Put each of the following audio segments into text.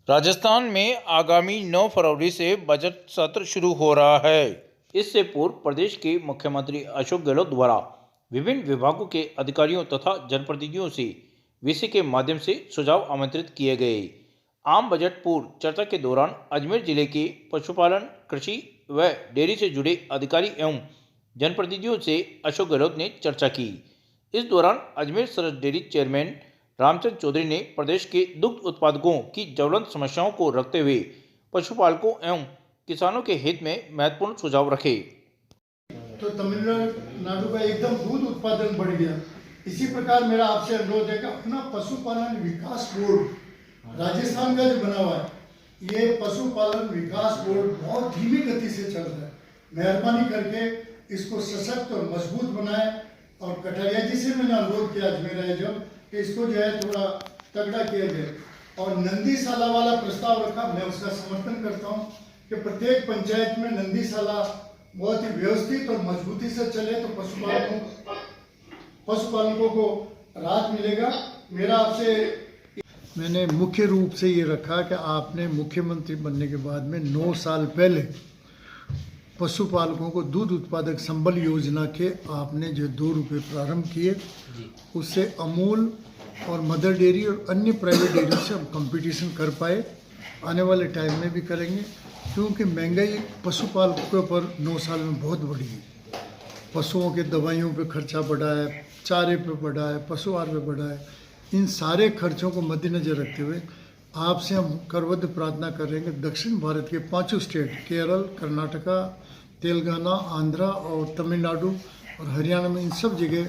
राजस्थान में आगामी 9 फरवरी से बजट सत्र शुरू हो रहा है। इससे पूर्व प्रदेश के मुख्यमंत्री अशोक गहलोत द्वारा विभिन्न विभागों के अधिकारियों तथा जनप्रतिनिधियों से वीसी के माध्यम से सुझाव आमंत्रित किए गए। आम बजट पूर्व चर्चा के दौरान अजमेर जिले के पशुपालन, कृषि व डेयरी से जुड़े अधिकारी एवं जनप्रतिनिधियों से अशोक गहलोत ने चर्चा की। इस दौरान अजमेर सरस डेयरी चेयरमैन रामचंद्र चौधरी ने प्रदेश के दुग्ध उत्पादकों की ज्वलंत समस्याओं को रखते हुए पशुपालकों एवं किसानों के हित में महत्वपूर्ण सुझाव रखे। तो तमिलनाडु का एकदम दूध उत्पादन बढ़ गया। इसी प्रकार मेरा आपसे अनुरोध है कि अपना पशुपालन विकास बोर्ड राजस्थान का जो बना हुआ है, ये पशुपालन विकास बोर्ड बहुत धीमी गति से चल रहा है। मेहरबानी करके इसको सशक्त और मजबूत बनाए। और कटारिया जी से मैंने अनुरोध किया अजमेर है जब कि इसको जो है थोड़ा तगड़ा किया जाए। और नंदीशाला वाला प्रस्ताव रखा, मैं उसका समर्थन करता हूँ कि प्रत्येक पंचायत में नंदीशाला बहुत ही व्यवस्थित और मजबूती से चले तो पशुपालकों को राहत मिलेगा। मेरा आपसे मैंने मुख्य रूप से ये रखा कि आपने मुख्यमंत्री बनने के बाद में 9 साल पहले पशुपालकों को दूध उत्पादक संबल योजना के आपने जो 2 रुपये प्रारंभ किए, उससे अमूल और मदर डेयरी और अन्य प्राइवेट डेयरी से हम कंपटीशन कर पाए। आने वाले टाइम में भी करेंगे, क्योंकि महंगाई पशुपालकों पर 9 साल में बहुत बढ़ी है। पशुओं के दवाइयों पे खर्चा बढ़ा है, चारे पे बढ़ा है, पशु आहार पे बढ़ा है। इन सारे खर्चों को मद्देनजर रखते हुए आपसे हम करबद्ध प्रार्थना कर रहे हैं कि दक्षिण भारत के 5 स्टेट केरल, कर्नाटका, तेलंगाना, आंध्रा और तमिलनाडु और हरियाणा में इन सब जगह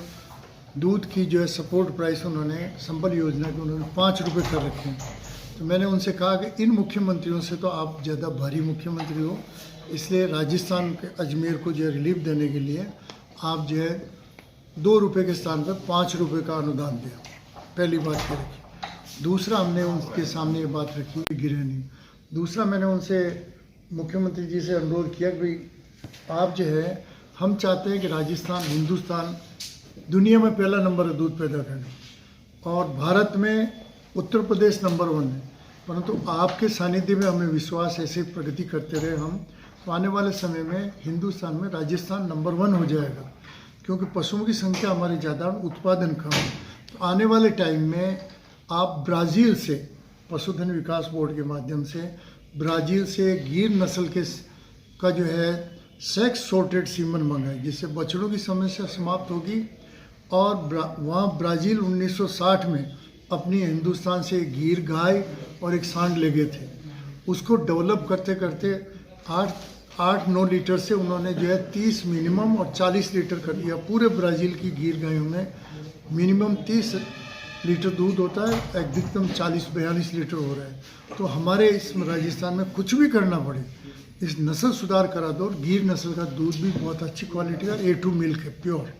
दूध की जो है सपोर्ट प्राइस उन्होंने संबल योजना के उन्होंने 5 रुपये कर रखे हैं। तो मैंने उनसे कहा कि इन मुख्यमंत्रियों से तो आप ज़्यादा भारी मुख्यमंत्री हो, इसलिए राजस्थान के अजमेर को जो है रिलीफ देने के लिए आप जो है 2 रुपये के स्थान पर 5 रुपये का अनुदान दिया। पहली बात ये रखी। दूसरा, हमने उनके सामने ये बात रखी गिरे नहीं। दूसरा, मैंने उनसे मुख्यमंत्री जी से अनुरोध किया कि भाई आप जो है, हम चाहते हैं कि राजस्थान, हिंदुस्तान दुनिया में पहला नंबर है दूध पैदा करने और भारत में उत्तर प्रदेश नंबर 1 है। परंतु आपके सानिध्य में हमें विश्वास, ऐसे प्रगति करते रहे हम, तो आने वाले समय में हिंदुस्तान में राजस्थान नंबर 1 हो जाएगा, क्योंकि पशुओं की संख्या हमारी ज़्यादा, उत्पादन कम है। तो आने वाले टाइम में आप ब्राज़ील से पशुधन विकास बोर्ड के माध्यम से ब्राज़ील से गिर नस्ल के का जो है सेक्स सॉर्टेड सीमन मंगाए, जिससे बछड़ों की समस्या समाप्त होगी। और वहाँ ब्राज़ील 1960 में अपनी हिंदुस्तान से गिर गाय और एक सांड ले गए थे। उसको डेवलप करते करते 8-9 लीटर से उन्होंने जो है 30 मिनिमम और 40 लीटर कर दिया। पूरे ब्राज़ील की गिर गायों में मिनिमम 30 लीटर दूध होता है, अधिकतम 40-42 लीटर हो रहा है। तो हमारे इस राजस्थान में कुछ भी करना पड़े, इस नस्ल सुधार करा दो। और गिर नस्ल का दूध भी बहुत अच्छी क्वालिटी का A2 मिल्क है, प्योर,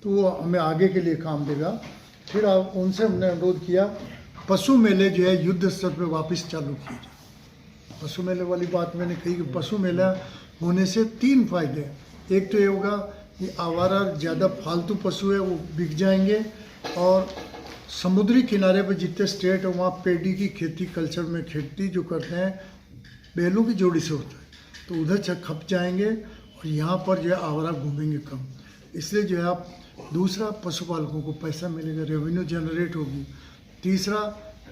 तो वो हमें आगे के लिए काम देगा। फिर आप उनसे हमने अनुरोध किया, पशु मेले जो है युद्ध स्तर पर वापस चालू किए जाए। पशु मेले वाली बात मैंने कही कि पशु मेला होने से 3 फायदे हैं। एक तो ये होगा कि आवारा ज़्यादा फालतू पशु है वो बिक जाएंगे, और समुद्री किनारे पर जितने स्टेट है वहाँ पेडी की खेती, कल्चर में खेती जो करते हैं बैलों की जोड़ी से होता है, तो उधर खप जाएंगे और यहाँ पर जो है आवारा घूमेंगे कम। इसलिए जो है आप, दूसरा, पशुपालकों को पैसा मिलेगा, रेवेन्यू जनरेट होगी। तीसरा,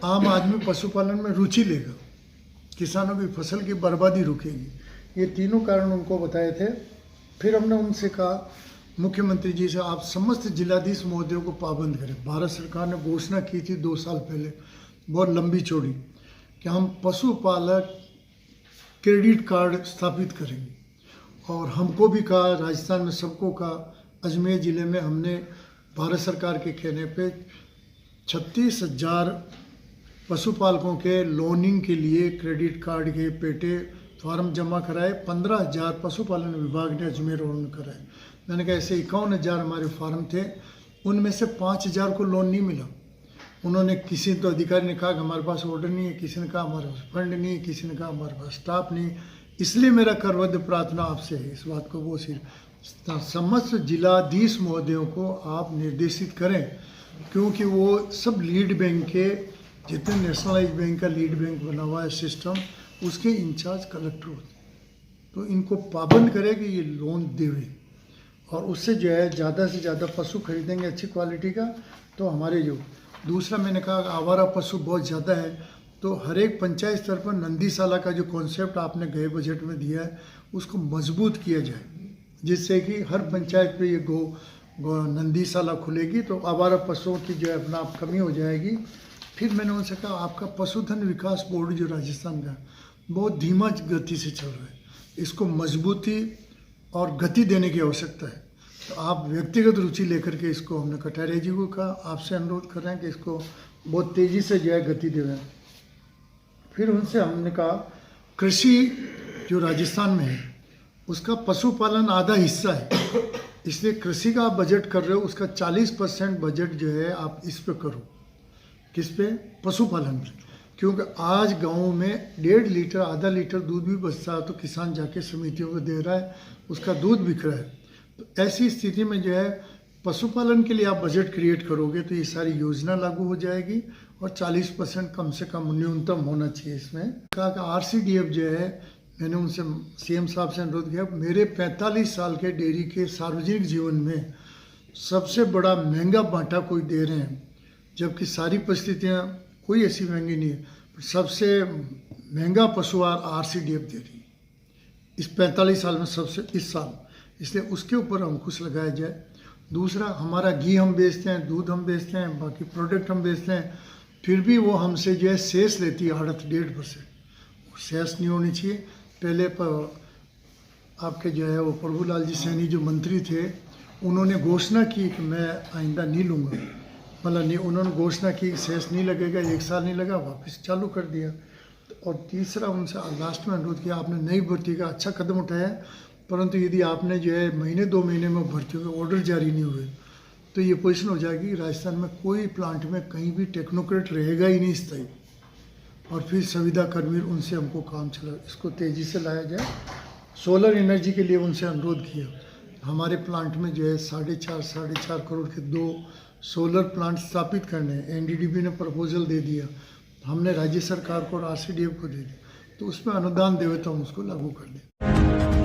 आम आदमी पशुपालन में रुचि लेगा, किसानों की फसल की बर्बादी रुकेगी। ये तीनों कारण उनको बताए थे। फिर हमने उनसे कहा मुख्यमंत्री जी से, आप समस्त जिलाधीश महोदयों को पाबंद करें। भारत सरकार ने घोषणा की थी 2 साल पहले, बहुत लंबी चौड़ी, कि हम पशुपालक क्रेडिट कार्ड स्थापित करेंगे। और हमको भी कहा, राजस्थान में सबको कहा। अजमेर ज़िले में हमने भारत सरकार के कहने पे 36,000 पशुपालकों के लोनिंग के लिए क्रेडिट कार्ड के पेटे फार्म जमा कराए। 15,000 पशुपालन विभाग ने अजमेर और कराए। मैंने कहा ऐसे 51,000 हमारे फार्म थे, उनमें से 5,000 को लोन नहीं मिला। उन्होंने, किसी तो अधिकारी ने कहा कि हमारे पास ऑर्डर नहीं है, किसी ने कहा हमारे पास फंड नहीं है, किसी ने कहा हमारे पास स्टाफ नहीं। इसलिए मेरा करबद्ध प्रार्थना आपसे है, इस बात को वो समस्त जिलाधीश महोदयों को आप निर्देशित करें, क्योंकि वो सब लीड बैंक के जितने नेशनलाइज बैंक का लीड बैंक बना हुआ है सिस्टम, उसके इंचार्ज कलेक्टर होते हैं। तो इनको पाबंद करे कि ये लोन देवे, और उससे जो है ज़्यादा से ज़्यादा पशु खरीदेंगे अच्छी क्वालिटी का। तो हमारे जो दूसरा मैंने कहा आवारा पशु बहुत ज़्यादा है, तो हर एक पंचायत स्तर पर नंदीशाला का जो कॉन्सेप्ट आपने गए बजट में दिया है उसको मजबूत किया जाए, जिससे कि हर पंचायत पे ये गो नंदीशाला खुलेगी तो आवारा पशुओं की जो है अपना आप कमी हो जाएगी। फिर मैंने उनसे कहा आपका पशुधन विकास बोर्ड जो राजस्थान का बहुत धीमा गति से चल रहा है, इसको मजबूती और गति देने की आवश्यकता है। तो आप व्यक्तिगत रुचि लेकर के इसको, हमने कटारिया जी को कहा, आपसे अनुरोध कर रहे हैं कि इसको बहुत तेज़ी से जो है गति देवें। फिर उनसे हमने कहा कृषि जो राजस्थान में है उसका पशुपालन आधा हिस्सा है, इसलिए कृषि का आप बजट कर रहे हो उसका 40% बजट जो है आप इस पे करो। किस पे? पशुपालन पे। क्योंकि आज गाँव में 1.5 लीटर आधा लीटर दूध भी बचता है तो किसान जाके समितियों को दे रहा है, उसका दूध बिक रहा है। तो ऐसी स्थिति में जो है पशुपालन के लिए आप बजट क्रिएट करोगे तो ये सारी योजना लागू हो जाएगी और 40% कम से कम न्यूनतम होना चाहिए। इसमें कहा कि RCDF जो है, मैंने उनसे CM साहब से अनुरोध किया, मेरे 45 साल के डेयरी के सार्वजनिक जीवन में सबसे बड़ा महंगा बांटा कोई दे रहे हैं, जबकि सारी परिस्थितियाँ कोई ऐसी महंगी नहीं है, सबसे महंगा पशुआहार RCDF दे रही है इस 45 साल में सबसे इस साल, इसलिए उसके ऊपर अंकुश लगाया जाए। दूसरा, हमारा घी हम बेचते हैं, दूध हम बेचते हैं, बाकी प्रोडक्ट हम बेचते हैं, फिर भी वो हमसे जो है सेस लेती है आड़त 1.5%। सेस नहीं होनी चाहिए। पहले आपके जो है वो प्रभुलाल जी सैनी जो मंत्री थे उन्होंने घोषणा की कि मैं आइंदा नहीं लूँगा, मतलब नहीं, उन्होंने घोषणा की सेस नहीं लगेगा, 1 साल नहीं लगा, वापस चालू कर दिया। और तीसरा, उनसे लास्ट में अनुरोध किया, आपने नई भर्ती का अच्छा कदम उठाया, परंतु यदि आपने जो है महीने 2 महीने में भर्तियों के ऑर्डर जारी नहीं हुए तो ये पोजीशन हो जाएगी राजस्थान में कोई प्लांट में कहीं भी टेक्नोक्रेट रहेगा ही नहीं स्थायी, और फिर संविदा कर्मी उनसे हमको काम चला, इसको तेज़ी से लाया जाए। सोलर एनर्जी के लिए उनसे अनुरोध किया, हमारे प्लांट में जो है 4.5 करोड़ के 2 सोलर प्लांट स्थापित करने हैं। NDDB ने प्रपोजल दे दिया, हमने राज्य सरकार को और RCDF को दे दिया, तो उसमें अनुदान देवे तो हम उसको लागू कर दें।